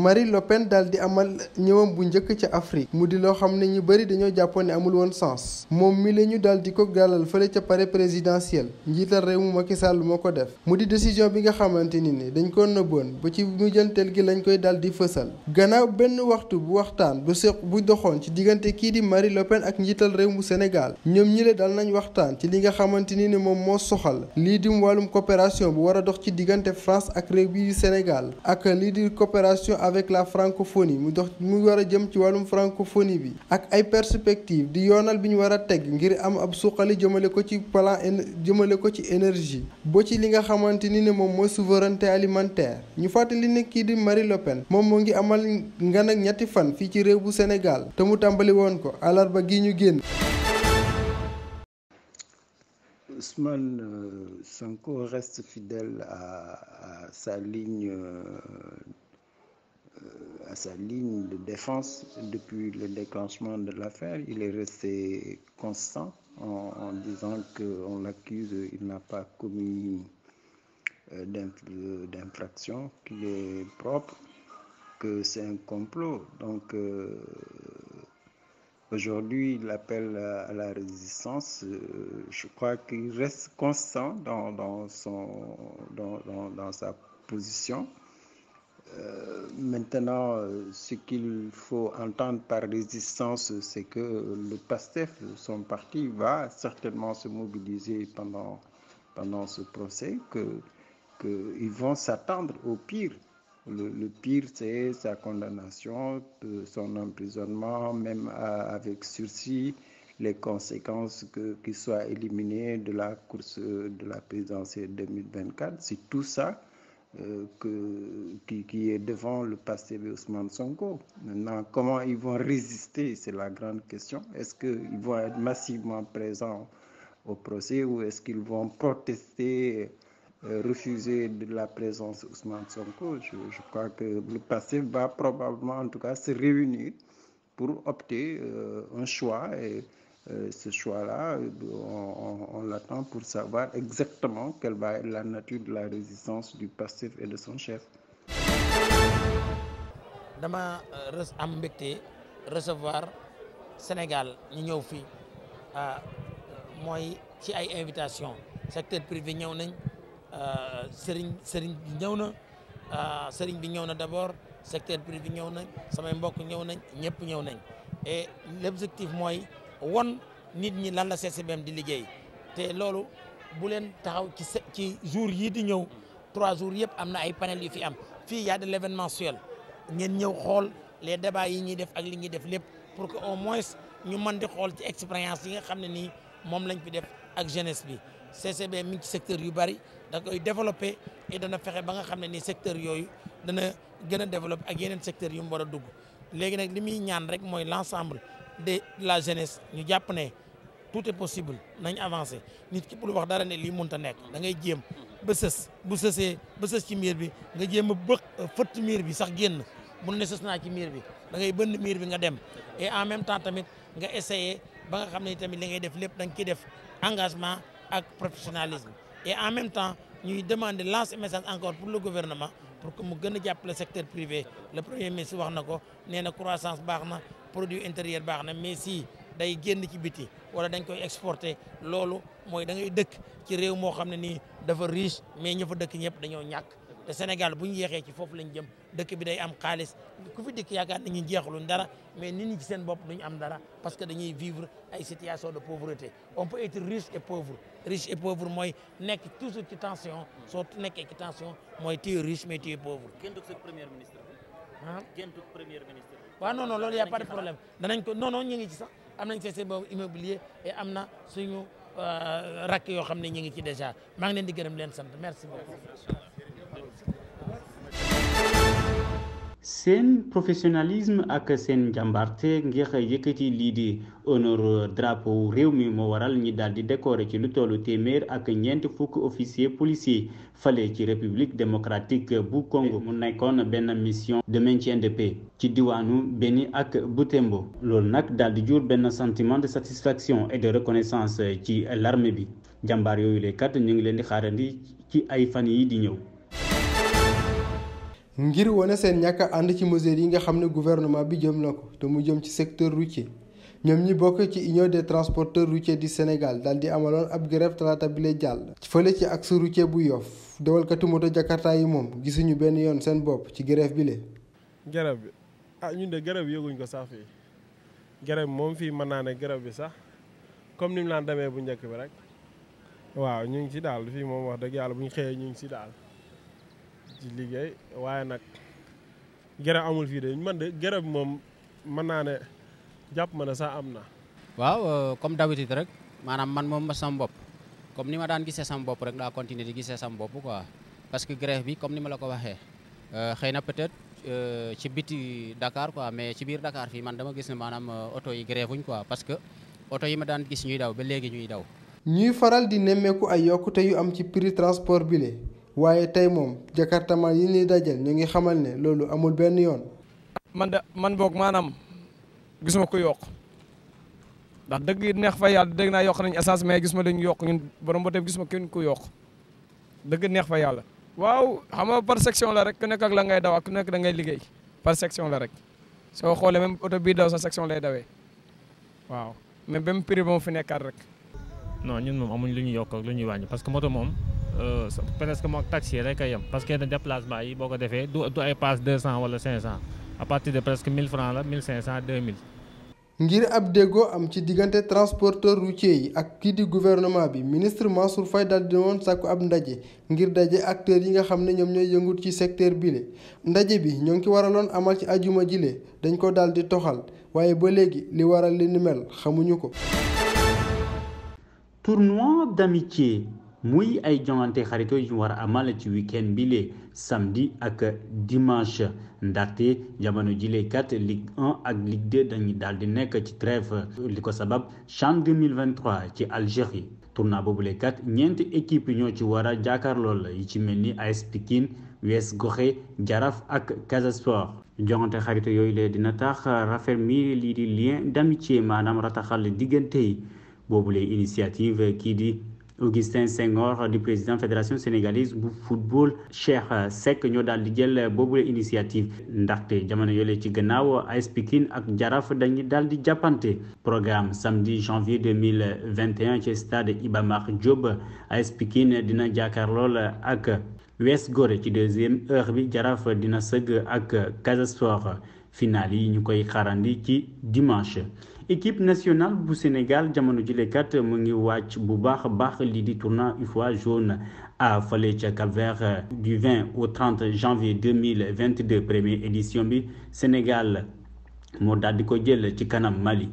Marine Le Pen daal di amal ñëwam bu njëkk ca Afrique mu di loo xam ne ñu bëri dañoo jàppoon ne amul woon sens moom mi la ñu daal di ko dalal fële ca palais présidentiel njiital réew mu Macky Sall moo ko def mu di décision bi nga xamante ni dañ ko nëbboon ba ci mujjanteel gi lañ koy daal di fësal gannaaw benn waxtu bu waxtaan bu doxoon ci diggante kii di Marine Le Pen ak njiital réew mu Sénégal ñoom ñi le dal nañ waxtaan ci li nga xamante ni moom moo soxal lii di wàllum coopération bu war a dox ci diggante France ak réew bi Sénégal ak lii di coopération avec la francophonie mu war a jëm ci wàllum francophonie bi ak ay perspectives di yoonal bi ñu war a teg ngir am ab suqali jëmale ko ci jëmale ko ci énergie boo ci li nga xamante ni moom mooy souveraineté alimentaire ñu fàttali ne kii di Marine Le Pen moom moo ngi amal ngan ak ñetti fan fii ci réew bu Sénégal te mu tàmbali woon ko àllarba gi ñu génn. Ousmane Sonko reste fidèle à sa ligne de défense depuis le déclenchement de l'affaire. Il est resté constant en disant qu'on l'accuse, il n'a pas commis d'infraction, qu'il est propre, que c'est un complot. Donc aujourd'hui, il appelle à la résistance. Je crois qu'il reste constant dans sa position. Maintenant, ce qu'il faut entendre par résistance, c'est que le PASTEF, son parti, va certainement se mobiliser pendant ce procès, qu'ils vont s'attendre au pire. Le pire, c'est sa condamnation, son emprisonnement, même avec sursis, les conséquences qu'il soit éliminé de la course de la présidentielle 2024. C'est tout ça qui est devant le PASTEF et Ousmane Sonko. Maintenant, comment ils vont résister, c'est la grande question. Est-ce qu'ils vont être massivement présents au procès ou est-ce qu'ils vont protester, refuser de la présence d'Ousmane Sonko? Je crois que le PASTEF va probablement, en tout cas, se réunir pour opter un choix. Et ce choix-là, on l'attend pour savoir exactement quelle va être la nature de la résistance du PASTEF et de son chef. dama am mbégte recevoir Sénégal ñu ñëw fii mooy ci ay invitation secteur privé ñëw nañ sëriñ bi ñëw na sëriñ bi ñëw na d'abord secteur privé ñëw nañ samay mbokk ñëw nañ ñëpp ñëw nañ et l'objectif mooy won nit ñi lan la CCBM di liggéey te loolu bu leen taxaw ci jour yii di ñëw 3 jours yëpp am na ay panel yu fi am fii y a de l'événementiel ngeen ñëw xool les débats yi ñuy def ak li ñuy def lépp pour que au moins ñu mën di xool ci expérience yi nga xam ne nii moom lañ fi def ak jeunesse bi CCBM mi ngi ci secteur yu bari da koy développer et dana fexe ba nga xam ne nii secteur yooyu dana gën a développer ak yeneen secteurs yu mu war a dugg léegi nag li muy ñaan rek mooy l'ensemble de la jeunesse ñu jàpp ne tout est possible nañ avancer nit ki bul wax dara ne lii mënut a nekk da ngay jéem ba sës bu sësee ba sës ci miir bi nga jéem a fëtt miir bi sax génn bu ne sës naa ci miir bi da ngay bënn miir bi nga dem et en même temps tamit nga essayer ba nga xam ne tamit li ngay def lépp da nga ciy def engagement ak professionnalisme et en même temps ñuy demander lancer message encore pour le gouvernement pour que mu gën a jàppale secteur privé le premier ministre wax na ko nee na croissance baax na produit intérieur baax na mais si day génn ci biti wala dañ koy exporter loolu mooy da ngay dëkk ci réew moo xam ne nii dafa riche mais ña fa dëkk ñëpp dañoo ñàkk te Sénégal bu ñu yeexee ci foofu lañ jëm dëkk bi day am xaalis ku fi dikk yaakaar nañu jeexaluñ dara mais nit ñi ci seen bopp duñu am dara parce que dañuy vivre ay situation de pauvreté on peut être riche et pauvre mooy nekk toujours ci tension soo nekkee ci tension mooy tu es riche mais tu es pauvre. géntug sa premier ministre. ah géntug premier ministre. waaw non loolu y a pas de problème danañ ko non ñu ngi ci sax am nañ CCBM immobilier et am na suñu rakk yoo xam ne ñu ngi ci déjà maa ngi leen di gërëm leen sant merci beaucoup. seen professionnalisme ak seen njàmbarte ngir yëkkati lii di honneur drapeau réew mi moo waral ñi daal di décorer ci lu tollu téeméer ak ñeent fukk officier policier fale ci république démocratique bu Congo mu nekkoon benn mission de maintien de paix ci diwaanu Beni ak Butembo loolu nag daal di jur benn sentiment de satisfaction et de reconnaissance ci l'armée bi jàmbaar yooyu les kat ñu ngi leen di xaarandi ci ay fan yi di ñëw. ngir wane seen ñàkk a ànd ci mesures yi nga xam ne gouvernement bi jëm na ko te mu jëm ci secteur routier ñoom ñi bokk ci union des transporteurs routiers du Sénégal daal di amaloon ab grève talaata bi lay jàll fële ci axe routier bu Yoff dawalkatu moto Jakarta yi moom gisuñu benn yoon seen bopp ci grève bi le grève bi ñun de grève bi yëguñ ko sax fii grève moom fii mën naa ne grève bi sax comme ni mu laan demee bu njëkk bi rek waaw ñu ngi ci daal fii moom wax dëgg yàlla bu ñu xëyee ñu ngi ci daal ci liggéey waaye nag grève amul fii de man de grève bi moom mën naa ne jàpp ma ne sax am na. waaw comme d'habitude rek maanaam man moom sama bopp comme ni ma daan gisee sama bopp rek daa continuer di gisee sama bopp quoi parce que grève bi comme ni ma la ko waxee xëy na peut-être ci biti Dakar quoi mais ci biir Dakar fii man dama gis ne maanaam oto yi grève wuñ quoi parce que oto yi ma daan gis ñuy daw ba léegi ñuy daw. ñuy faral di nemmeeku ay yokkute yu am ci prix transport bi le waaye tey moom jakartaman yi ñuy dajal ñu ngi xamal ne loolu amul benn yoon. man boog maanaam gisuma ko yokk ndax dëgg neex fa yàlla dégg naa yokk nañ essence mais gisuma dañu yokk ñun borom ba tey gisuma kenn ku yokk dëgg neex fa yàlla. waaw xam nga par section la rek ku nekk ak la ngay daw ak ku nekk da ngay liggéey par section la rek soo xoolee même oto bii daw sa section lay dawee waaw mais même prix moom fi nekkaat rek. non ñun moom amuñ lu ñuy yokk ak lu ñuy wàññi parce que moto moom presque moom taxi rek a yem parce que yenn déplacement yi boo ko defee du ay passe 200 wala 500 à partir de presque 1000 francs la 1500 2000. ngir ab déggoo am ci diggante transporteur routier yi ak kii di gouvernement bi ministre Mansour Faye daal di woon sàkku ab ndaje ngir daje acteurs yi nga xam ne ñoom ñooy yëngut ci secteur bile ndaje bi ñoo ngi ki waraloon amal ci ajuma jile dañ ko daal di toxal waaye ba léegi li waral li ni mel xamuñu ko. tournoi d'amitié muy ay jongante xarito yu war a amal ci week-end bile samedi ak dimanche ndaxte jamono jile kat Ligue 1 ak Ligue 2 dañuy daal di nekk ci trêve li ko sabab CHAN 2023 ci Algérie tournoi boobule kat ñeenti équipe ñoo ci war a jàkkaarlool yi ci mel ni AS Pikine US Gorée Jaraaf ak Casa Sport jongante xarito yooyu lee dina tax raffermir lii di lien d'amitié maanaam rataxal diggante yi boobule initiative kii di Augustin Senghor di président fédération sénégalaise bu football Cheikh Seck ñoo daal di jël boobule initiative ndaxte jamono yoolee ci gannaaw AS Pikine ak Jaraaf dañuy daal di jàppante programme samedi janvier 2021 ci stade Iba Mar Diop AS Pikine dina jàkkaarlool ak US Gorée ci deuxième heure bi Jaraaf dina sëgg ak Casa Sport final yi ñu koy xaarandi ci dimanche. équipe nationale bu Sénégal jamono jilekat mu ngi wàcc bu baax a baax lii di tournoi UFOA jaune à fale ca Cap-Vert du 20 au 30 janvier 2022 première édition bi Sénégal moo daal di ko jël ci kanam Mali.